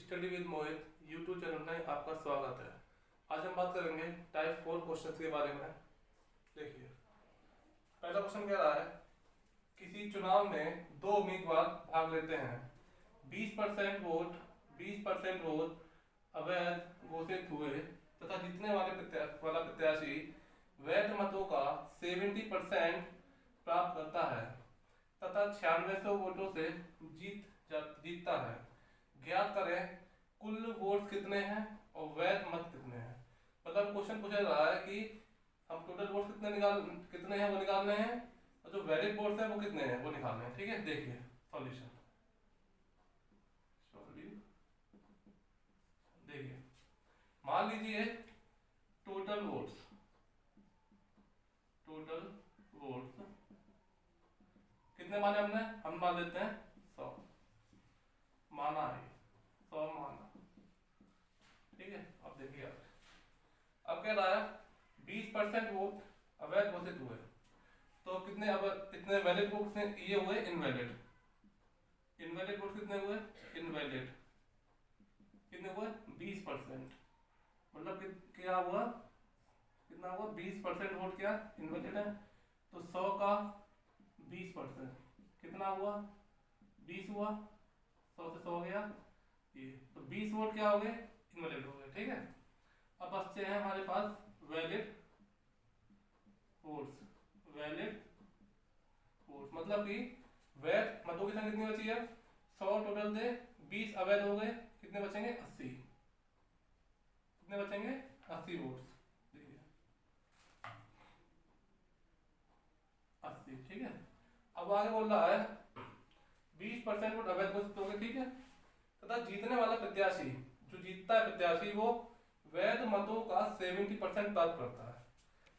Study with Mohit YouTube channel में आपका स्वागत है। आज हम बात करेंगे टाइप 4 क्वेश्चन के बारे में। देखिए, पहला क्वेश्चन कह रहा है, किसी चुनाव में दो उम्मीदवार भाग लेते हैं। 20% वोट अवैध घोषित हुए तथा जीतने वाला प्रत्याशी वैध मतों का 70% प्राप्त करता है तथा 9600 वोटों से जीतता है। ज्ञात करें कुल वोट कितने हैं और वैध मत कितने हैं। मतलब क्वेश्चन पूछा जा रहा है कि हम टोटल वोट कितने हैं वो निकालने हैं और जो वैलिड वोट्स हैं वो कितने हैं वो निकालने हैं। ठीक है, देखिए सॉल्यूशन। देखिए, मान लीजिए टोटल वोट्स कितने माने हम मान लेते हैं 100 माना है, 100 माना। ठीक है, अब देखिए अब कह रहा है 20% वोट अवैध घोषित हुए, तो कितने वैलिड वोट ये हुए इनवैलिड वोट कितने हुए इनवैलिड कितने हुए 20%। मतलब क्या हुआ, कितना हुआ 20% वोट क्या इनवैलिड है, तो 100 का 20% कितना हुआ 20 हुआ, 100 से 100 गया ये, तो 20 वोट क्या हो गए इनवैलिड हो गए। ठीक है, अब बचते हैं हमारे पास वैलिड वोट्स। मतलब कि वैध मतों की संख्या कितनी बची है 100 टोटल थे, 20 अवैध हो गए, कितने बचेंगे 80। कितने बचेंगे 80 वोट्स। देखिए 80। ठीक है, अब आगे बोल रहा है 20% वोट अवैध घोषित हो गए। ठीक है, तथा जीतने वाला प्रत्याशी, जो जीतता है प्रत्याशी, वो वैध मतों का 70% प्राप्त करता है।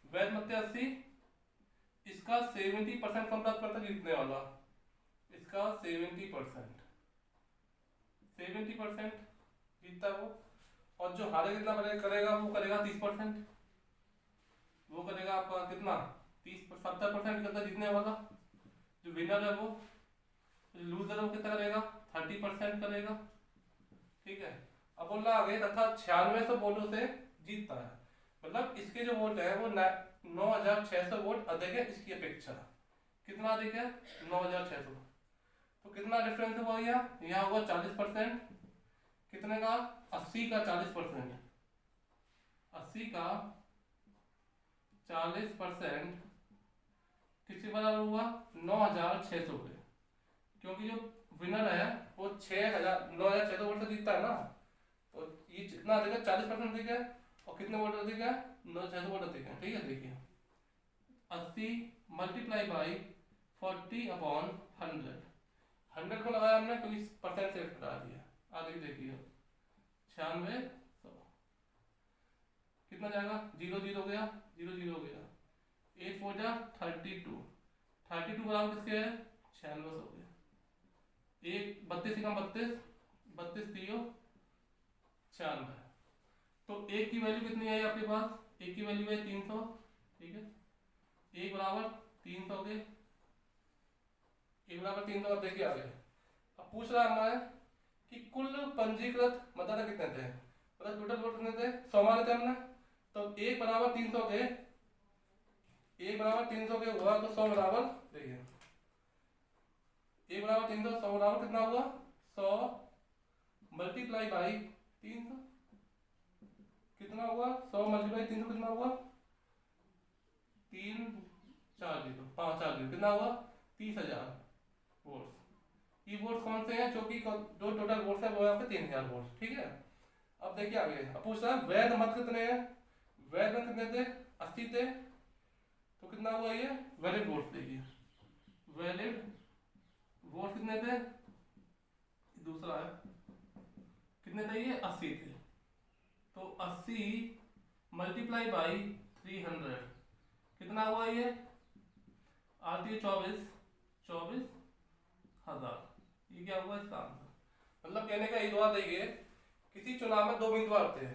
वैध मत 80, इसका 70% कम प्राप्त करता है जीतने वाला, इसका 70% जीतता वो, और जो हारे कितना करेगा वो करेगा 30%। वो करेगा आपका कितना 70% करता जीतने वाला। जो विनर है वो, लूजर वो कितना करेगा 30% करेगा। ठीक है, अब बोल रहा आगे तथा 9600 वोटों से जीतता है। मतलब इसके जो वोट है वो 9600 वोट अधिक है इसकी अपेक्षा। कितना अधिक है 9600, तो कितना डिफरेंस हुआ यहाँ हुआ 40%। कितने का 80 का 40%, 80 का 40% किसके बराबर हुआ 9600 के, क्योंकि जो विनर है वो 9600 वोट से जीतता है ना, तो ये जितना अधिक है 40% अधिक है, और कितने वोट अधिक है 9600 वोट अधिक है। ठीक है, देखिए 80 मल्टीप्लाई बाई 40/100। 100 को लगाया हमने क्योंकि परसेंट से हटा दिया। आगे देखिए 9600 कितना जाएगा 0 0 गया, 0 0 हो गया, 8 4 जा 32 बराबर किसके है 9600 हो गया। 32 कम 32 दियो 96। तो एक की वैल्यू कितनी आई आपके पास, एक की वैल्यू है 300। ठीक है, एक बराबर 300 के, एक बराबर 300। अब देखिए आगे, अब पूछ रहा है हमारे कि कुल पंजीकृत मतदाता कितने थे, मतलब टोटल वोट कितने थे 100 माने थे हमने, तो 1 बराबर 300 के, 1 बराबर 300 के हुआ, तो 100 बराबर, देखिए 1 बराबर 300, 100 बराबर कितना हुआ 100 मल्टीप्लाई बाई 300 कितना हुआ 100 मल्टीप्लाई 300 कितना हुआ 3 4 0 5 4 0 कितना हुआ 30,000 वोट्स। ये वोट्स कौन से हैं, जो कि जो टोटल वोट्स है वो है आपके 3000 वोट्स। ठीक है, अब देखिए आगे, अब पूछ रहा है वैध मत कितने हैं। वैध मत कितने थे 80 थे, तो कितना हुआ ये वैलिड वोट्स। देखिए वैलिड वोट कितने थे, दूसरा है कितने थे ये 80 थे, तो 80 मल्टीप्लाई बाई 300 कितना हुआ ये आती है 24,000। ये क्या हुआ इसका आंसर। मतलब कहने का ये बात है, किसी चुनाव में दो उम्मीदवार थे,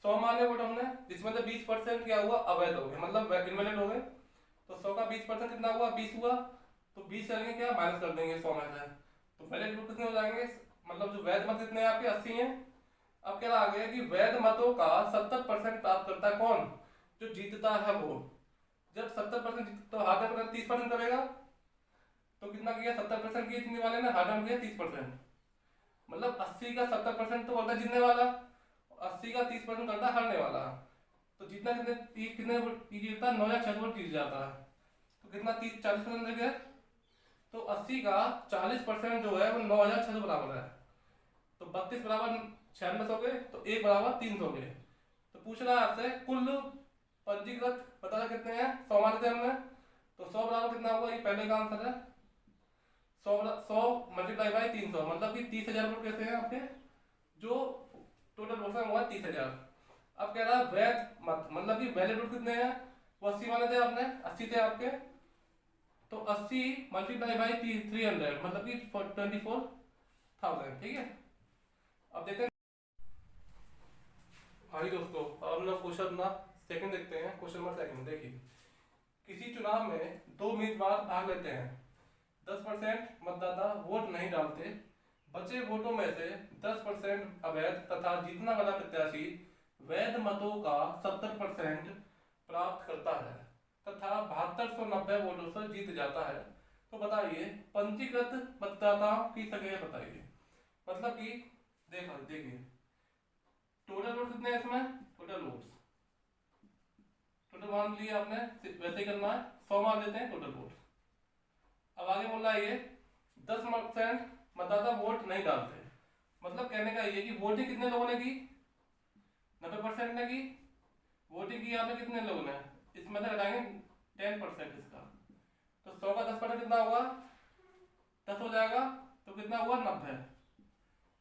100 माने वोट हमने, जिसमें से 20% क्या हुआ अवैध हो गए, मतलब इनवैलिड हो गए। तो 100 का 20% कितना हुआ 20 हुआ, तो 20 करेंगे क्या माइनस कर देंगे 100 में से, तो वैलिड वोट कितने हो जाएंगे मतलब जो वैध मत कितने हैं आपके 80 हैं। अब क्या आ गया कि वैध मतों का 70% प्राप्त करता है कौन, जो जीतता है वो। जब 70% तो हार्ड एंड 30% करेगा, तो कितना किया 70% किया जीतने वाले ने, हार्ड एंड किया 30%, मतलब 80 का 70% तो होता है जीतने वाला, 80 का 30% करता है हारने वाला। तो जीतना कितने कितने जीतता है, 9 या 6 वोट जीत जाता है। तो कितना 30 40% रह गया। तो 80 का 40% जो है वो 9,600 बराबर है। तो 32 बराबर 96 हो गए, तो 1 बराबर 300 हो गए। तो पूछ रहा है आपसे कुल पंजीकृत पता कितने हैं, 100 माने थे हमने, तो 100 बराबर कितना होगा, ये पहले का आंसर है। 100 मल्टीप्लाई बाई 300, मतलब कि 30,000 वोट कैसे हैं आपके, जो टोटल वोट है वो है 30,000। अब कह रहा है वैध मत, मतलब कि वैलिड वोट कितने हैं, वो 80 माने थे आपने, 80 थे आपके। तो 80 मल्टीप्लाई बाई 300, मतलब कि 24,000। ठीक है, अब देखते हैं भाई दोस्तों, अब ना क्वेश्चन ना सेकंड देखते हैं। क्वेश्चन नंबर सेकंड देखिए, किसी चुनाव में 2 उम्मीदवार भाग लेते हैं, 10% मतदाता वोट नहीं डालते, बचे वोटों में से 10% अवैध तथा जीतने वाला प्रत्याशी वैध मतों का 70% प्राप्त करता है तथा 7290 वोटों से जीत जाता है। तो बताइए पंजीकृत मतदाताओं की संख्या बताइए। मतलब कि देखिए टोटल वोट कितने हैं इसमें, टोटल वोट्स, टोटल मान लिया आपने, वैसे ही करना है, 100 मान लेते हैं टोटल वोट। अब आगे बोल रहा है ये 10% मतदाता वोट नहीं डालते, मतलब कहने का ये कि वोटिंग कितने लोगों ने की, 90% ने की। वोटिंग की यहाँ पे कितने लोगों ने, इसमें से घटाएंगे 10% इसका, तो 100 का 10% कितना होगा, 10 हो जाएगा, तो कितना हुआ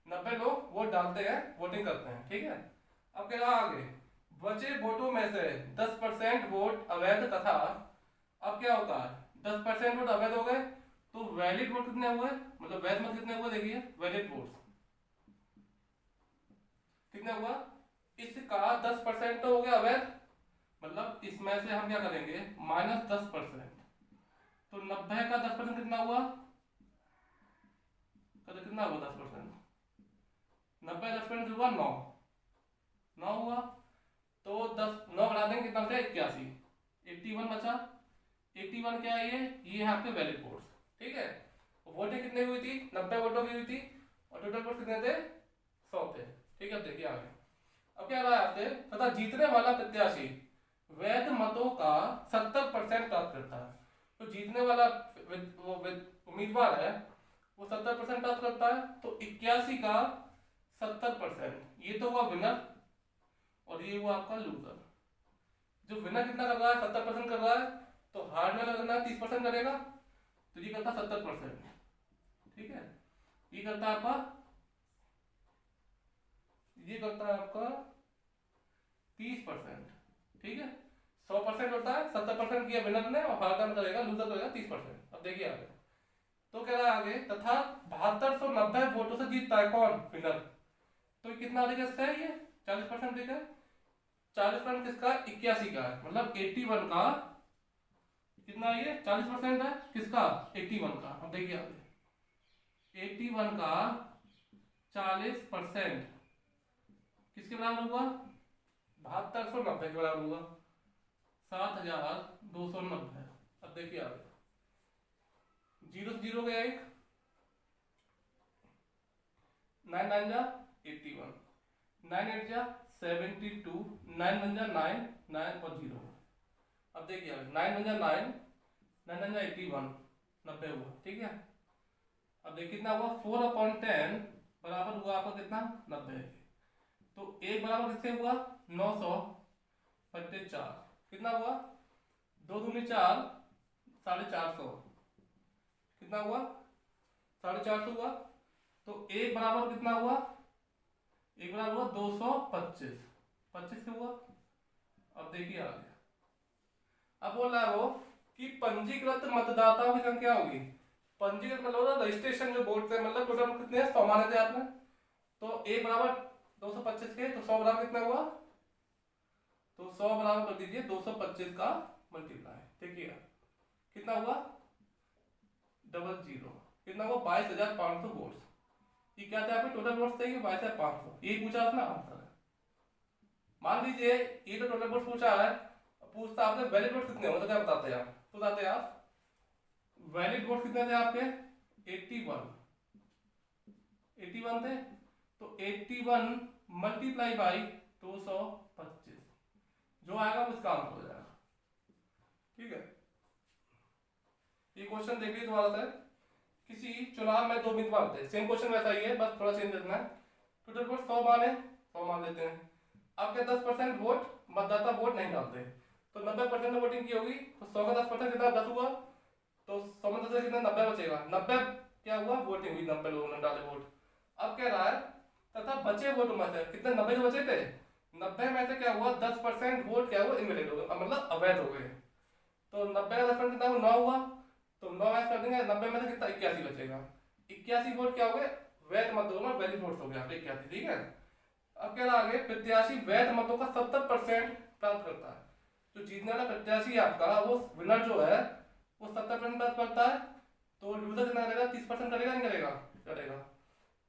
90 लोग वोट डालते हैं, वोटिंग करते हैं। ठीक है, अब कह रहा आगे बचे वोटों में से 10% वोट अवैध तथा, अब क्या होता है 10% वोट अवैध हो गए, तो वैलिड वोट कितने हुए, मतलब वैध मत कितने हुए, देखिए वैलिड वोट कितने हुआ, इसका 10% तो हो गया अवैध, मतलब इसमें से हम क्या करेंगे -10%, तो 90 का 10% कितना हुआ, कितना हुआ 10%, 90 10% हुआ 9 हुआ, तो 9 बढ़ा देंगे कितना बचा, 81, 81 बचा। 81 क्या है ये है आपके वैलिड वोट्स। ठीक है, वोटें कितने हुई थी, 90 वोटों की हुई थी, और टोटल वोट कितने थे, 100 थे। ठीक है, देखिए आगे अब क्या रहा है आपसे, तथा जीतने वाला प्रत्याशी वैध मतों का 70% प्राप्त करता है। तो जीतने वाला वो उम्मीदवार है वो 70% प्राप्त करता है, तो 81 का 70%, ये तो हुआ विनर और ये हुआ आपका लूजर। जो विनर कितना कर रहा है, 70% कर रहा है, तो हार्ड में लगना 30% करेगा, तो ये करता 70%। ठीक है, ये करता है आपका 30%। ठीक है, 100% होता है, 70% किया विनर ने और हार्ड में करेगा, लूजर करेगा 30%। अब देखिए आगे, तो कह रहा है आगे तथा 7290 वोटों से जीतता है कौन, विनर। तो कितना अधिक है ये, 40% अधिक है। 40% किसका, 81 का है, मतलब 81 का कितना, ये 40% है किसका, 81 का। अब देखिए आगे 81 का 40% किसके बराबर हुआ, 7290 के बराबर हुआ, 7290। अब देखिए आगे 0 से 0 गया एक, 9 9 जा 81, 9 8 जा 72, 9 1 जा 9, 9 और 0। अब देखिए 9 1 जा 9, 9 9 जा 81, 90 हुआ। ठीक है, अब देखिए कितना हुआ, 4/10 बराबर हुआ आपका कितना, 90। तो एक बराबर किससे हुआ, 900/4, कितना हुआ, 2 दूनी 4, 450, कितना हुआ 450 हुआ। तो एक बराबर कितना हुआ, एक बराबर हुआ 225, 25 से हुआ। अब देखिए आगे, अब बोल रहा है वो कि पंजीकृत मतदाताओं की संख्या होगी, पंजीकृत मतलब रजिस्ट्रेशन जो बोर्ड थे, मतलब टोटल कितने हैं, 100 माने थे आपने, तो एक बराबर 225 के, तो 100 बराबर कितना हुआ, तो 100 बराबर कर दीजिए 225 का मल्टीप्लाई। देखिए कितना हुआ, 00, कितना हुआ 22,500 वोट्स। ये क्या था आपके टोटल वोट्स थे, ये वाई से 500, यही पूछा आपने आंसर है। मान लीजिए ये तो टोटल वोट्स पूछा है, पूछता आपने वैलिड वोट कितने हो, तो क्या बताते हैं आप, बताते आप वैलिड वोट कितने थे आपके 81, 81 थे, तो 81 मल्टीप्लाई बाई 225 जो आएगा उसका आंसर हो जाएगा। ठीक है, ये क्वेश्चन देखिए दोबारा से। किसी चुनाव में 2 उम्मीदवार थे, सेम क्वेश्चन वैसा ही है, बस थोड़ा चेंज करना है। टोटल वोट 100 मान है, 100 मान लेते हैं। अब क्या 10% वोट मतदाता वोट नहीं डालते, तो 90% ने वोटिंग की होगी, तो 100 का 10% कितना 10 हुआ, तो 100 में 10 से कितना 90 बचेगा, 90 क्या हुआ वोटिंग हुई, 90 लोगों ने डाले वोट। अब कह रहा है तथा बचे वोट में से कितने 90 जो बचे थे, 90 में से क्या हुआ 10% वोट क्या हुआ इनवैलिड हो गए, मतलब अवैध हो गए। तो 90 का 10% कितना हुआ 9 हुआ, तो 9 ऐड कर देंगे, 90 में से कितना 81 बचेगा, 81 वोट क्या हो गए वैध मतों में वैलिड वोट हो गया 81। ठीक है, अब कह रहा आगे प्रत्याशी वैध मतों का 70% प्राप्त करता है, तो जीतने वाला प्रत्याशी आपका वो विनर जो है वो 70% प्राप्त करता है, तो लूजर कितना करेगा 30% करेगा नहीं करेगा, करेगा।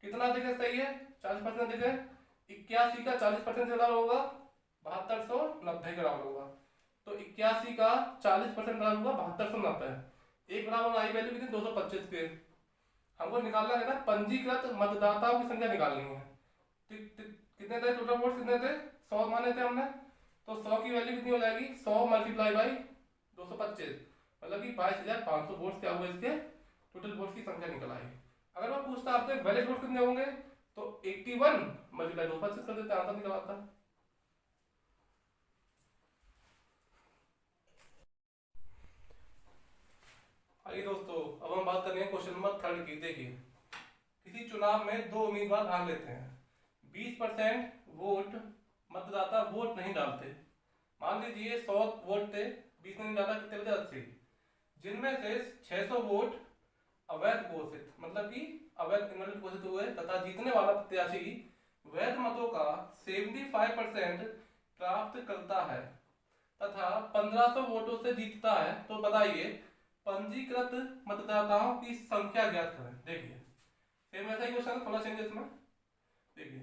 कितना देखे सही है 40% देखे, 81 का 40% से बराबर होगा 7290 के बराबर होगा, तो 81 का 40% बराबर होगा 7290, एक बराबर आई वैल्यू कितनी 225 के। हमको निकालना है ना पंजीकृत मतदाताओं की संख्या निकालनी है। कितने थे टोटल वोट कितने थे 100 माने थे हमने, तो 100 की वैल्यू कितनी हो जाएगी 100 मल्टीप्लाई बाई 225, मतलब कि 22,500 वोट्स क्या हुए इसके टोटल वोट्स की संख्या निकल आई। अगर मैं पूछता आपसे वैलिड वोट कितने होंगे, तो 81 मल्टीप्लाई 225 कर देते आंसर निकल आता। आइए दोस्तों, अब हम बात करेंगे क्वेश्चन नंबर 3 की। देखिए किसी चुनाव में 2 उम्मीदवार भाग लेते हैं, 20% वोट मतदाता वोट नहीं डालते। मान लीजिए 100 वोट थे, 20 ने नहीं डाला, कितने बचे 80, जिनमें से 600 वोट अवैध घोषित, मतलब कि अवैध इनवैलिड घोषित हुए, तथा जीतने वाला प्रत्याशी वैध मतों का 75% प्राप्त करता है तथा 1500 वोटों से जीतता है, तो बताइए पंजीकृत मतदाताओं की संख्या ज्ञात करें। देखिए सेम ऐसा ही क्वेश्चन, थोड़ा चेंज इसमें। देखिए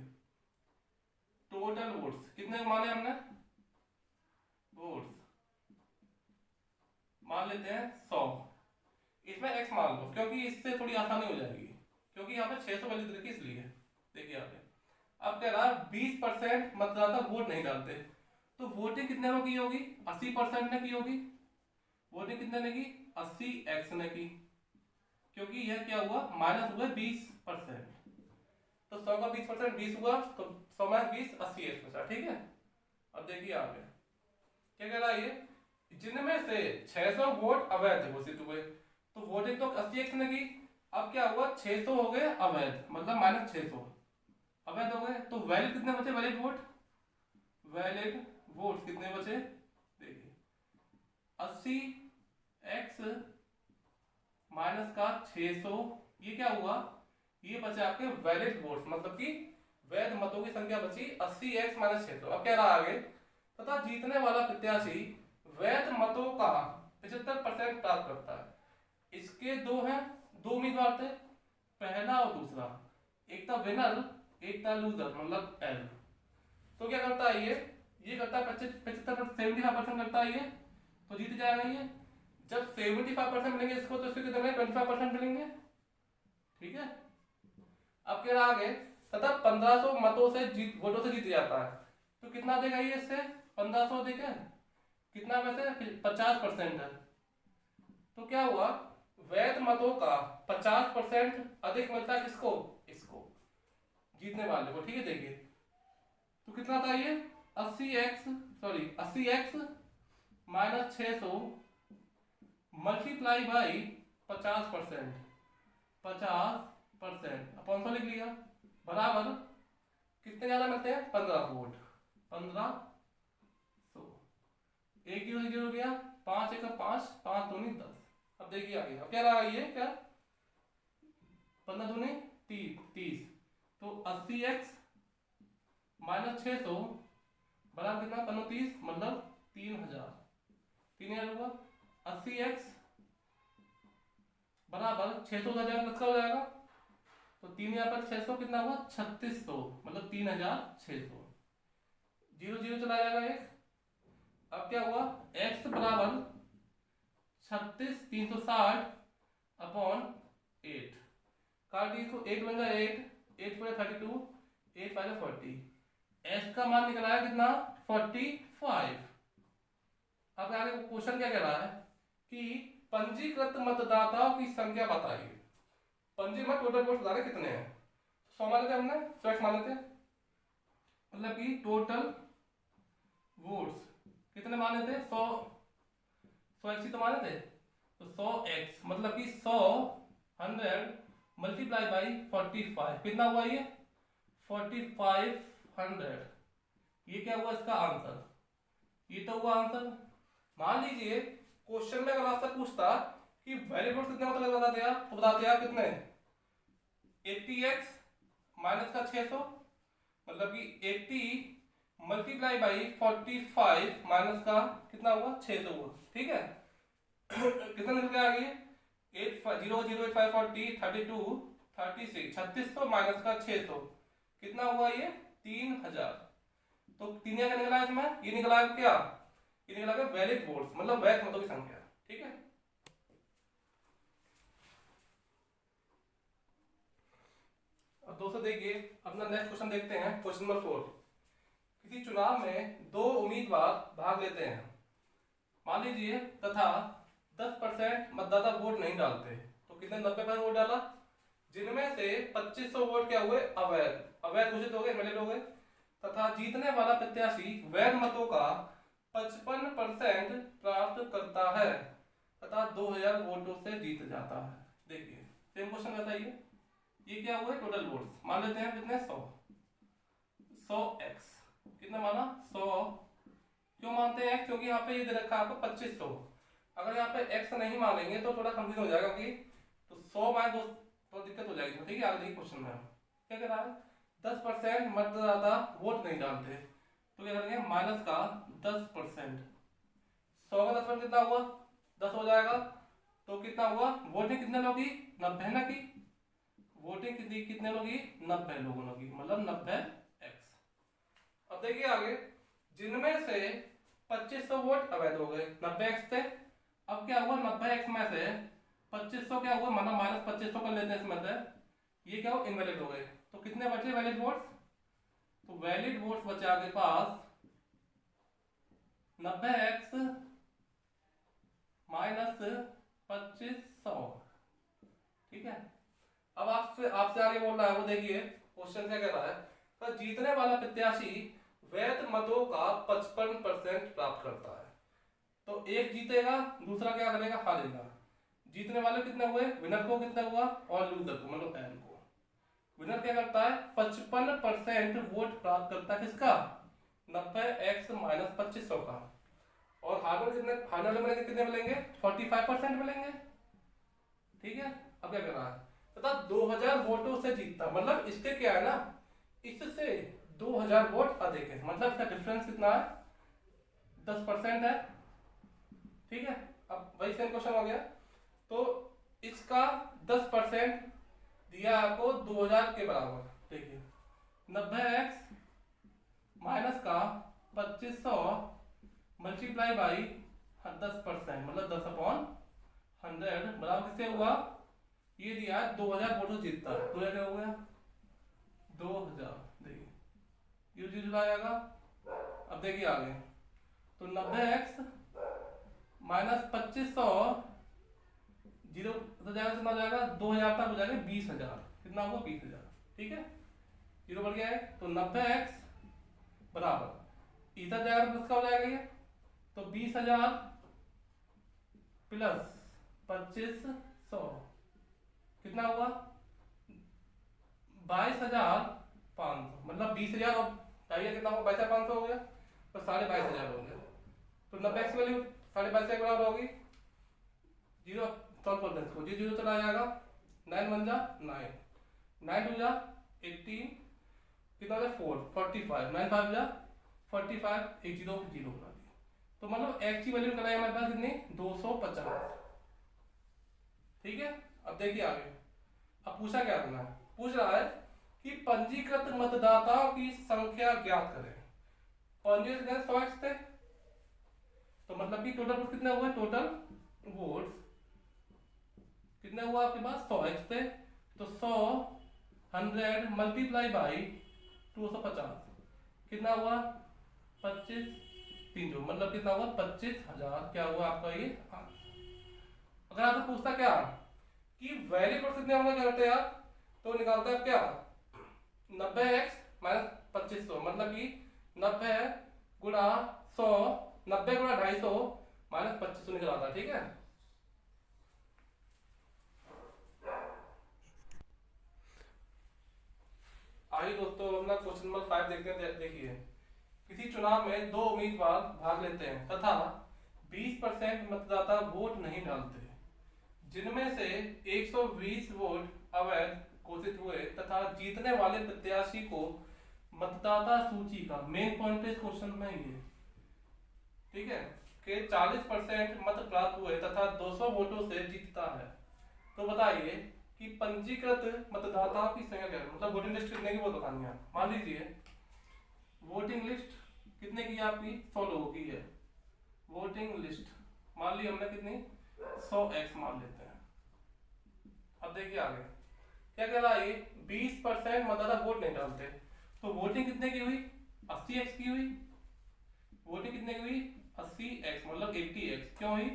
टोटल वोट्स कितने माने हमने, वोट्स मान लेते हैं 100, इसमें x मान लो क्योंकि इससे थोड़ी आसानी हो जाएगी, क्योंकि यहाँ पे 600 वैल्यू रखी इसलिए। देखिए यहाँ पे अब कह रहा है 20% मतदाता वोट नहीं डालते, तो वोटिंग कितने ने की होगी 80% ने की होगी, वोटिंग कितने ने की 80x ने की, क्योंकि यह क्या हुआ माइनस हुआ 20%, तो 100 का 20% 20 हुआ, तो 100 माइनस 20 80x बचा। ठीक है, अब देखिए आगे क्या कह रहा है ये, जिनमें से 600 वोट अवैध घोषित हुए, तो वोटिंग तो 80x ने की, अब क्या हुआ 600 हो गए अवैध, मतलब माइनस 600 अवैध हो गए, तो वैलिड कितने बचे वैलिड वोट, वैलिड वोट कितने बचे, देखिए 80x माइनस का 600, ये क्या हुआ, ये बचे आपके वैलिड वोट्स, मतलब कि वैध मतों की संख्या बची 80x माइनस 600। अब कह रहा आगे तथा जीतने वाला प्रत्याशी वैध मतों का 75% प्राप्त करता है। इसके दो हैं, 2 उम्मीदवार थे, पहला और दूसरा, एक था विनर एक था लूजर, मतलब एल। तो क्या करता है ये करता है 75% करता है ये, तो जीत जाएगा ये। जब 75% मिलेंगे इसको, तो इसको कितने 25% मिलेंगे। ठीक है, अब कह रहा आगे तथा 1500 मतों से वोटों से जीत जाता है, तो कितना देगा ये इससे 1500 देगा, कितना वैसे 50% है, तो क्या हुआ वैध मतों का 50% अधिक मिलता है किसको, इसको जीतने वाले को। ठीक है, देखिए तो कितना था ये 80x माइनस 600 मल्टीप्लाई बाई 50%, 50% अपन लिख लिया, बराबर कितने ज्यादा मिलते हैं 1500 वोट, 1500, एक जीरो जीरो गया, 5 1 5 5 दूनी 10। अब देखिए आगे, अब क्या रहा ये क्या 15 दूनी 30, तो 80x माइनस 600 बराबर कितना 15 30, मतलब 3000 हुआ। 80x बराबर 600 का जगह किसका हो जाएगा तो 3 यहाँ पर 600 कितना हुआ 3600, मतलब 3600। 0 0 चला जाएगा एक। अब क्या हुआ x बराबर 36,360 अपॉन 8, काट दी इसको, 8 बन जाए 8, 8 4 32, 8 5 40। s का मान निकला है कितना 45। अब आगे क्वेश्चन क्या कह रहा है कि पंजीकृत मतदाताओं की संख्या बताइए। पंजीकृत टोटल वोट बता रहे कितने हैं, 100 माने थे हमने, 100 माने थे, मतलब कि टोटल वोट्स कितने माने थे 100, 100 x तो माने थे, तो 100x मतलब कि 100 मल्टीप्लाई बाई 45 कितना हुआ ये 4500। ये क्या हुआ इसका आंसर, ये तो हुआ आंसर। मान लीजिए क्वेश्चन में अगर आपसे पूछता कि वैलिड वोट कितने मतलब बता दिया, तो बता दिया कितने 80x माइनस का 600, मतलब कि 80 मल्टीप्लाई बाई 45 माइनस का कितना हुआ 600 हुआ, ठीक है। कितना निकल के आ गई 8 0 0 8 5 40 32 36 3600 माइनस का 600 कितना हुआ ये 3000। तो 3 क्या निकला है इसमें, ये निकला है क्या, ये निकला है वैलिड वोट्स, मतलब वैध मतों की संख्या, ठीक है। अब दोस्तों देखिए अपना नेक्स्ट क्वेश्चन देखते हैं, क्वेश्चन नंबर 4। किसी चुनाव में 2 उम्मीदवार भाग लेते हैं, मान लीजिए, तथा 10% मतदाता वोट नहीं डालते, तो कितने 90% वोट डाला, जिनमें से 2500 वोट क्या हुए अवैध, अवैध घोषित हो गए, इनवैलिड हो गए, तथा जीतने वाला प्रत्याशी वैध मतों का 55% प्राप्त करता है तथा 2000 वोटों से जीत जाता है। देखिए सेम क्वेश्चन बताइए, ये क्या हुआ टोटल वोट्स, मान लेते हैं कितने 100x कितना माना 100, क्यों मानते हैं क्योंकि यहाँ पे ये दे रखा है आपको 2500, अगर यहाँ पे x नहीं मानेंगे तो थोड़ा कंफ्यूज हो जाएगा, कि तो 100 माइनस 2 तो दिक्कत हो जाएगी, ठीक है। आगे देखिए क्वेश्चन में क्या कह रहा है, 10% मतदाता वोट नहीं डालते, तो क्या करेंगे माइनस का 10%, 100 का 10% कितना हुआ 10 हो जाएगा, तो कितना हुआ वोटिंग कितने लोग की 90 ना की, वोटिंग कितने लोग की 90 लोगों की, मतलब 90x। अब देखिए आगे, जिनमें से 2500 वोट अवैध हो गए 90x थे, अब क्या हुआ 90x में से 2500 क्या हुआ, मतलब माइनस 2500 कर लेते हैं इसमें से, ये क्या हो इनवैलिड हो गए, तो कितने बचे वैलिड वोट्स, तो वैलिड वोट्स बचे आपके पास 90x माइनस 2500, ठीक है। अब आपसे आगे बोल रहा है, वो देखिए क्वेश्चन क्या कह रहा है, तो जीतने वाला प्रत्याशी वैध मतों का 55% प्राप्त करता है, तो एक जीतेगा दूसरा क्या करेगा हारेगा, जीतने वाले कितने हुए विनर को कितना हुआ और लूजर को मतलब एन को, विनर क्या करता है 55% वोट प्राप्त करता है किसका 90x माइनस 2500 का, और हारने कितने, हारने वाले कितने मिलेंगे 45% मिलेंगे, ठीक है। अब क्या कर रहा है तथा 2000 वोटों से जीतता, मतलब इसके क्या है ना, इससे 2000 वोट अधिक है, मतलब इसका डिफरेंस कितना है 10% है, ठीक है। अब वही सेम क्वेश्चन हो गया, तो इसका 10% दिया आपको 2000 के बराबर, देखिए 90x माइनस का 2500 मल्टीप्लाई बाई 10%, मतलब 10/100 बराबर किससे हुआ, ये दिया 2000 वोटों जीतता है, 2000 क्या हो गया 2000, देखिए ये जुड़ा जाएगा। अब देखिए आगे, तो 90x माइनस 2500 जीरो तो जाएगा कितना जाएगा 2000 तक हो जाएगा 20000, कितना होगा 20000, ठीक है, जीरो बढ़ गया है, तो 90x बराबर इधर जाएगा तो किसका हो जाएगा ये, तो 20000 प्लस 2500 कितना हुआ 22500, मतलब 20000 और चाहिए कितना होगा 22500 हो गया, तो 22500 हो गया, तो 90x वैल्यू 22500 के बराबर होगी, जीरो सॉल्व करते हैं इसको, जीरो जीरो चला जाएगा 9 1 जा 9, 9 2 जा 18, कितना हो गया 4 45, 9 5 जा 45, एक जीरो जीरो बना दिया, तो मतलब x की वैल्यू निकला हमारे पास कितनी 250, ठीक है। अब देखिए आगे, अब पूछा क्या करना है, पूछ रहा है कि पंजीकृत मतदाताओं की संख्या ज्ञात करें। पंजीकृत 100x थे, तो मतलब कि टोटल वोट कितने हुए, टोटल वोट्स कितने हुआ आपके पास 100x थे, तो 100 मल्टीप्लाई बाई 250 कितना हुआ 25 3 मतलब कितना हुआ 25,000 क्या हुआ आपका ये। अगर आपसे पूछता क्या कि वैलिड वोट कितने होंगे करते हैं आप, तो निकालता है क्या 90x माइनस 2500 मतलब कि 90 गुणा 100 90 गुणा 250 माइनस 2500 निकल आता है। ठीक है, आइए दोस्तों अपना क्वेश्चन नंबर 5 देखते हैं। देखिए, किसी चुनाव में 2 उम्मीदवार भाग लेते हैं तथा 20% मतदाता वोट नहीं डालते, जिनमें से 120 वोट अवैध घोषित हुए तथा जीतने वाले प्रत्याशी को मतदाता सूची का मेन पॉइंट इस क्वेश्चन में ये, ठीक है, कि 40% मत प्राप्त हुए तथा 200 वोटों से जीतता है, तो बताइए कि पंजीकृत मतदाताओं की संख्या क्या है, मतलब वोटिंग लिस्ट कितने की वो बतानी है। मान लीजिए वोटिंग लिस्ट कितने की आपकी 100 लोगों की है, वोटिंग लिस्ट मान ली हमने कितनी 100x मान लेते हैं। अब देखिए आगे क्या कह रहा है, ये 20% मतदाता वोट नहीं डालते, तो वोटिंग कितने की हुई 80x की हुई, वोटिंग कितने की हुई 80x मतलब 80x क्यों हुई,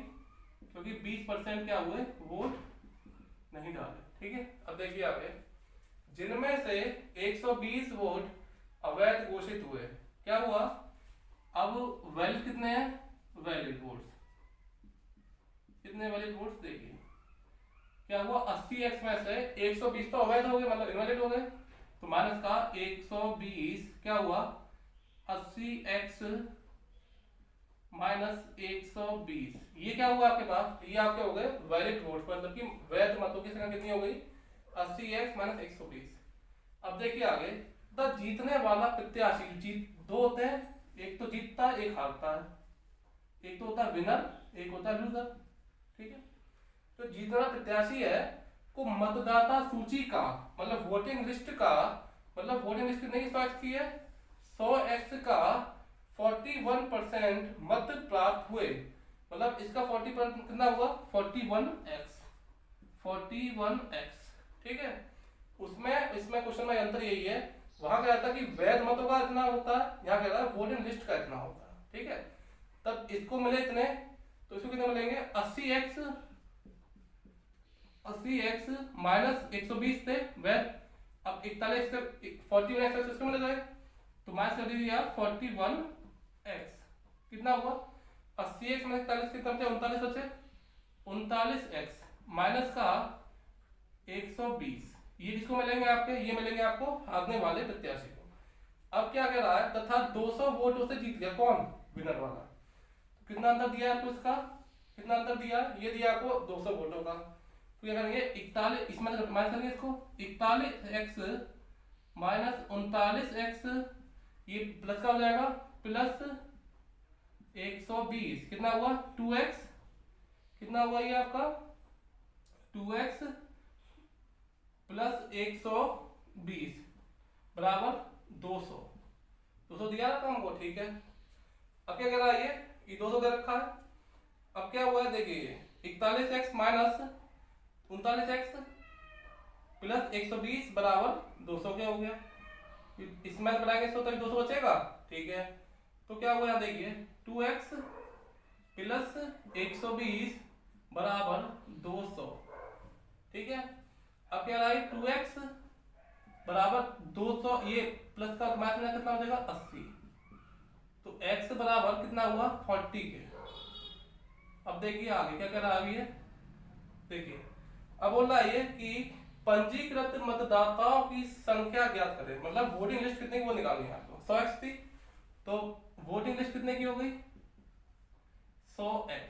क्योंकि 20% क्या हुए वोट नहीं डाले। ठीक है, अब देखिए आगे, जिनमें से 120 वोट अवैध घोषित हुए, क्या हुआ, अब वैलिड कितने हैं, वैलिड वोट्स कितने वैलिड वोट्स देखिए क्या हुआ 80x में से 120 तो अवैध हो गए मतलब इनवैलिड हो गए, तो माइनस का 120 क्या हुआ 80x माइनस 120 ये क्या हुआ आपके पास, ये आपके हो गए वैलिड वोट्स मतलब कि वैध मतों की संख्या कितनी हो गई 80x माइनस 120। अब देखिए आगे, द जीतने वाला प्रत्याशी, जीत दो होते हैं, एक तो जीतता है एक हारता है, एक तो होता है विनर एक होता है लूजर। ठीक है, तो जीतना प्रत्याशी है को मतदाता सूची का मतलब वोटिंग लिस्ट का मतलब वोटिंग लिस्ट कितने की 100x की है 100x का 41% मत प्राप्त हुए, मतलब इसका 40% कितना हुआ 41x। ठीक है, उसमें इसमें क्वेश्चन में अंतर यही है, वहां क्या था कि वैध मतों का इतना होता है, यहाँ क्या था वोटिंग लिस्ट का इतना होता है। ठीक है, तब इसको मिले इतने, तो इसको कितने मिलेंगे 80x माइनस 120 थे वैध, अब 41 से 41x इसको मिल गए, तो माइनस कर दीजिए आप 41x कितना हुआ 80x में 41 कितना बचे 39 बचे 39x माइनस का 120 ये किसको मिलेंगे आपके, ये मिलेंगे आपको हारने वाले प्रत्याशी को। अब क्या कह रहा है तथा 200 वोटों से जीत गया कौन, विनर वाला, तो कितना अंतर दिया आपको इसका, कितना अंतर दिया, ये दिया आपको 200 वोटों का, तो क्या करेंगे 41 इसमें माइनस करेंगे इसको 41x माइनस 39x ये प्लस का हो जाएगा प्लस 120 कितना हुआ 2x कितना हुआ ये आपका 2x प्लस 120 बराबर 200 दिया रखा हमको। ठीक है, अब क्या कह रहा है ये 200 दे रखा है, अब क्या हुआ है देखिए 41x माइनस 39x प्लस 120 बराबर 200 क्या हो गया, इसमें बनाएंगे 100 तक 200 बचेगा। ठीक है, तो क्या हुआ यहाँ देखिए 2x प्लस 120 बराबर 200। ठीक है, अब क्या रहा है 2x बराबर 200 ये प्लस का मैथ में कितना हो जाएगा 80, तो x बराबर कितना हुआ 40 के। अब देखिए आगे क्या कह रहा है, देखिए अब बोल रहा है कि पंजीकृत मतदाताओं की संख्या ज्ञात करें, मतलब वोटिंग लिस्ट कितने की वो निकालनी है आपको 100x थी, तो वोटिंग लिस्ट कितने की हो गई 100x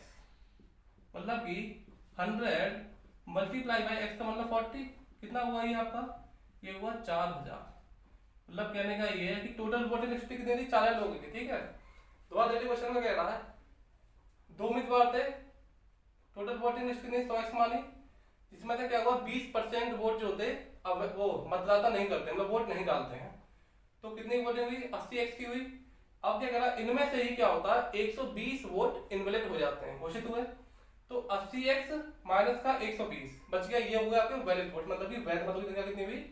मतलब कि 100 मल्टीप्लाई बाई x का मतलब 40 कितना हुआ ये आपका, ये हुआ 4000। मतलब कहने का ये है कि टोटल वोटिंग लिस्ट कितनी थी 4000 लोगों की। ठीक है, दोबारा क्वेश्चन में कह रहा है 2 उम्मीदवार थे, टोटल वोटिंग लिस्ट कितनी 100x मानी, जिसमें से क्या हुआ 20% वोट जो थे अब वो मतदाता नहीं करते, मतलब वोट नहीं डालते हैं। तो कितनी वोटिंग हुई? 80x की हुई। अब क्या करा, इनमें से ही क्या होता है 120 वोट इनवैलिड हो जाते हैं, घोषित हुए। तो 80x माइनस का 120 बच गया, ये हो गया आपके वैलिड वोट, मतलब कि वैध मतों की संख्या कितनी हुई?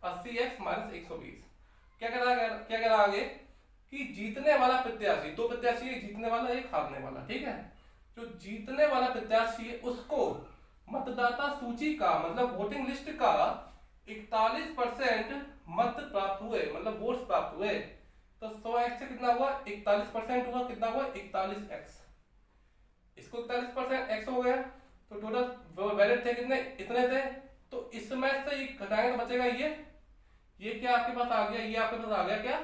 80x minus 120। क्या करा आगे कि जीतने वाला प्रत्याशी, दो प्रत्याशी, एक जीतने वाला एक हारने वाला, ठीक है। जो जीतने वाला प्रत्याशी है उसको मतदाता सूची का मतलब वोटिंग लिस्ट का 41% मत प्राप्त हुए, मतलब वोट्स प्राप्त हुए। तो 100x से कितना हुआ? 41% हुआ। कितना हुआ? 41x। इसको 41% x हो गया। तो टोटल वैलिड थे कितने? इतने थे। तो इसमें से घटाएंगे तो बचेगा ये क्या आपके पास आ गया? ये आपके पास आ गया क्या?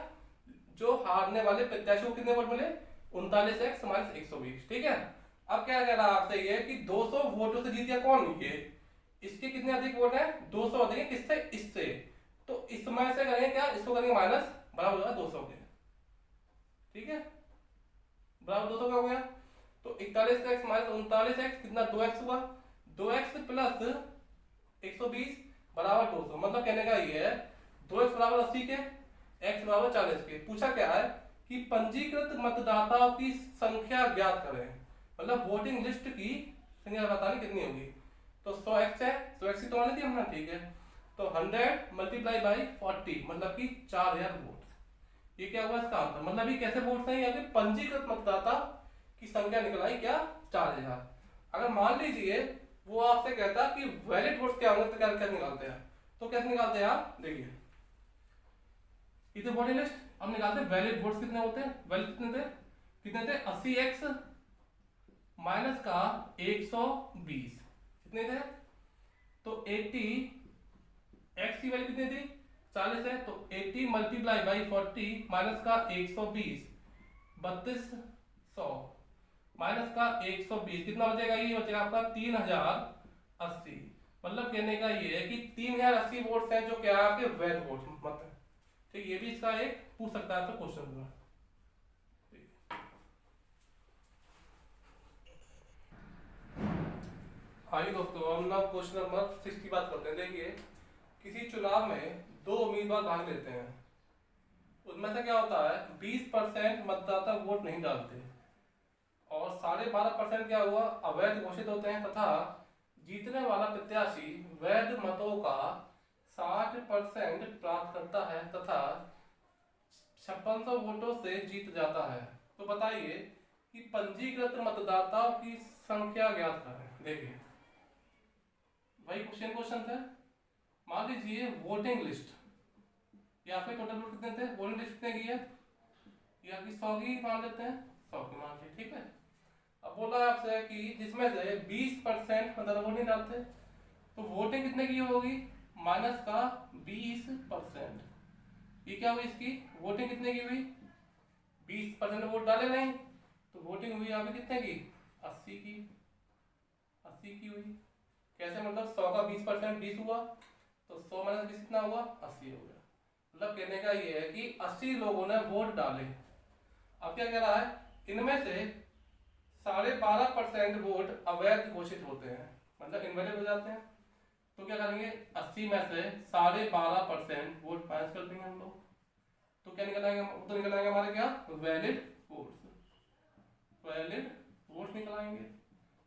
जो हारने वाले प्रत्याशी को कितने वोट मिले? 39x माइनस 120, ठीक है। अब क्या कह रहा है आपसे ये कि 200 वोटों से जीत गया कौन? ये। इसके कितने अधिक वोट है? 200 अधिक है। किससे? इससे। तो इसमें से करेंगे क्या? इसको करेंगे माइनस, बराबर होगा 200 के, ठीक है, बराबर 200 का हो गया। तो 41x माइनस 39x कितना? 2x हुआ। 2x प्लस 120 बराबर 200, मतलब कहने का ये है 2x बराबर 80 के, x बराबर 40 के। पूछा क्या है कि पंजीकृत मतदाताओं की संख्या ज्ञात करें, मतलब वोटिंग लिस्ट की संख्या बतानी कितनी होगी। तो 100x है, 100x की तो आनी थी हमने, ठीक है। तो 100 मल्टीप्लाई बाई 40 मतलब कि 4000 वोट। ये क्या हुआ इसका आंसर, मतलब ये कैसे वोट है? यहाँ पे पंजीकृत मतदाता की संख्या निकल आई क्या? 4000। अगर मान लीजिए वो आपसे कहता कि वैलिड वोट्स क्या होंगे तो क्या क्या निकालते हैं, तो कैसे निकालते हैं आप? देखिए इधर वोटिंग लिस्ट हम निकालते हैं, वैलिड वोट्स कितने होते हैं? वैलिड कितने थे? 80x माइनस का 120 कितने थे? तो 80 x की वैल्यू कितनी थी? 40 है। तो 80 मल्टीप्लाई बाई 40 माइनस का 120 3200 माइनस का 120 कितना बचेगा? ये बचेगा आपका 3080। मतलब कहने का ये है कि 3080 वोट्स हैं जो क्या है आपके वैध वोट मत है, ठीक। ये भी इसका एक पूछ सकता है तो क्वेश्चन हुआ। आइए दोस्तों हम लोग क्वेश्चन नंबर 6 की बात करते हैं। देखिए किसी चुनाव में दो उम्मीदवार भाग लेते हैं, उसमें से क्या होता है 20% मतदाता वोट नहीं डालते और 12.5% क्या हुआ अवैध घोषित होते हैं, तथा जीतने वाला प्रत्याशी वैध मतों का 60% प्राप्त करता है तथा 5600 वोटों से जीत जाता है। तो बताइए कि पंजीकृत मतदाताओं की संख्या ज्ञात करें। देखिए वही क्वेश्चन थे। मान लीजिए वोटिंग लिस्ट या फिर टोटल वोट कितने थे? वोटिंग लिस्ट कितने की है? या कि 100 की मान लेते हैं, 100 की मान ली, ठीक है। अब बोला आपसे कि जिसमें से 20% मतलब वोट नहीं डालते, तो वोटिंग कितने की होगी? माइनस का 20%। ये क्या हुई इसकी वोटिंग कितने की हुई? 20% वोट डाले नहीं, तो वोटिंग हुई यहाँ पे कितने की? 80 की। 80 की हुई। कैसे? मतलब 100 का 20% 20 हुआ, तो 100 माइनस 20 कितना हुआ? 80 हो गया। मतलब कहने का ये है कि 80 लोगों ने वोट डाले। अब क्या कह रहा है? इनमें से 12.5% वोट अवैध घोषित होते हैं, मतलब इनवैलिड हो जाते हैं। तो क्या करेंगे 80 में से 12.5% वोट माइनस कर देंगे हम लोग, तो क्या निकल आएंगे? तो निकल आएंगे हमारे क्या? Valid votes. वैलिड वोट्स निकल आएंगे,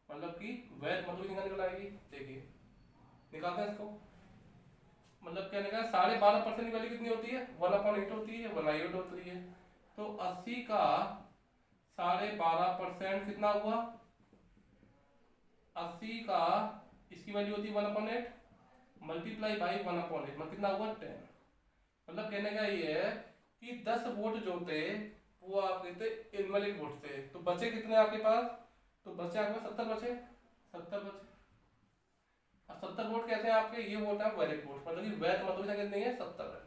मतलब कि वैध मतों की संख्या निकल आएगी। देखिए निकालते हैं इसको। मतलब क्या निकला? 12.5% की वैल्यू कितनी होती है? 1/8 होती है, 1/8 होती है। तो 80 का 12.5% कितना हुआ? 80 का इसकी वैल्यू होती है 1/8 मल्टीप्लाई बाई 1/8 में कितना हुआ? 10। मतलब कहने का ये है कि 10 वोट जो थे वो आपके थे इनवैलिड वोट थे। तो बचे कितने आपके पास? तो बचे आपके पास 70 बचे। 70 बचे। 70 वोट कैसे हैं आपके? ये वोट है वैलिड वोट, मतलब कि वैध मतों की संख्या कितनी है? 70 है।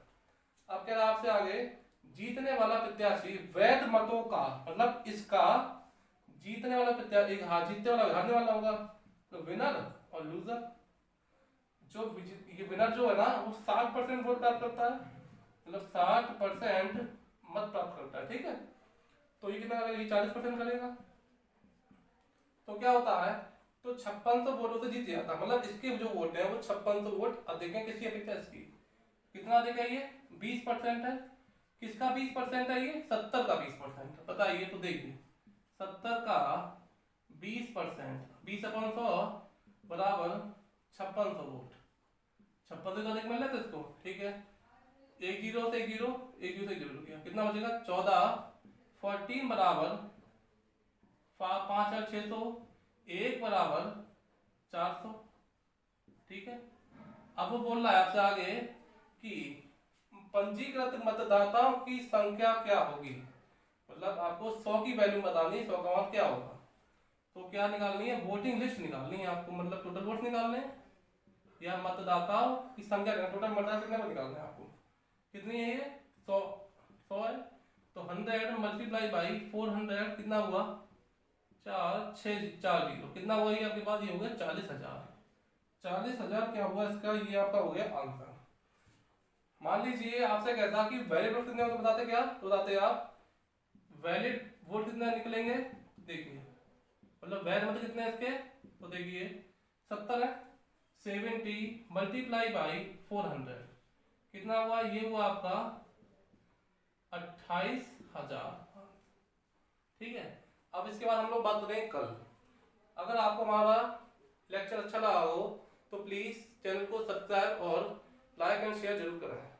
अब कह रहा है आपसे आगे जीतने वाला प्रत्याशी वैध मतों का, मतलब इसका जीतने वाला प्रत्याशी, हाँ जीतने वाला हारने वाला होगा, तो विनर और लूजर। जो ये विनर जो है ना वो 60% वोट प्राप्त करता है, मतलब 60% मत प्राप्त करता है, ठीक है। तो ये कितना करेगा? 40% करेगा। तो क्या होता है तो 5600 वोटों से जीत गया था, मतलब इसके जो वोट है वो 5600 वोट। अब देखें किसकी अपेक्षा इसकी कितना अधिक है, ये 20% है। किसका 20% है, ये 70 का 20% बताइए। तो देखिए 70 का 20%, 20/100 बराबर 5600 वोट। 56 से अधिक मिल रहा था इसको, ठीक है। एक जीरो से एक जीरो, एक जीरो से एक जीरो गया, कितना बचेगा 14 बराबर 5,600, एक बराबर 400, ठीक है। अब वो बोल रहा है आपसे आगे कि पंजीकृत मतदाताओं की संख्या क्या होगी, मतलब आपको 100 की वैल्यू बतानी है, 100 का मान क्या होगा। तो क्या निकालनी है, वोटिंग लिस्ट निकालनी है आपको, मतलब टोटल वोट निकालने हैं या मतदाताओं की संख्या, टोटल मतदाता कितने को निकालना है आपको, कितनी है ये 100 है। तो 100 मल्टीप्लाई बाई 400 कितना हुआ 4 कितना हुआ ये आपके पास, ये हो गया 40,000। 40,000 क्या हुआ इसका, ये आपका हो गया आंसर। मान लीजिए आपसे कहता कि वैलिड वोट कितने होते बताते, क्या तो बताते आप वैलिड वोट कितने निकलेंगे, देखिए मतलब वैध मतलब कितने हैं इसके, तो देखिए 70 है। 70 मल्टीप्लाई बाई 400 कितना हुआ, ये हुआ आपका 28,000, ठीक है। अब इसके बाद हम लोग बात करें कल। अगर आपको हमारा लेक्चर अच्छा लगा हो तो प्लीज चैनल को सब्सक्राइब और लाइक एंड शेयर जरूर करें।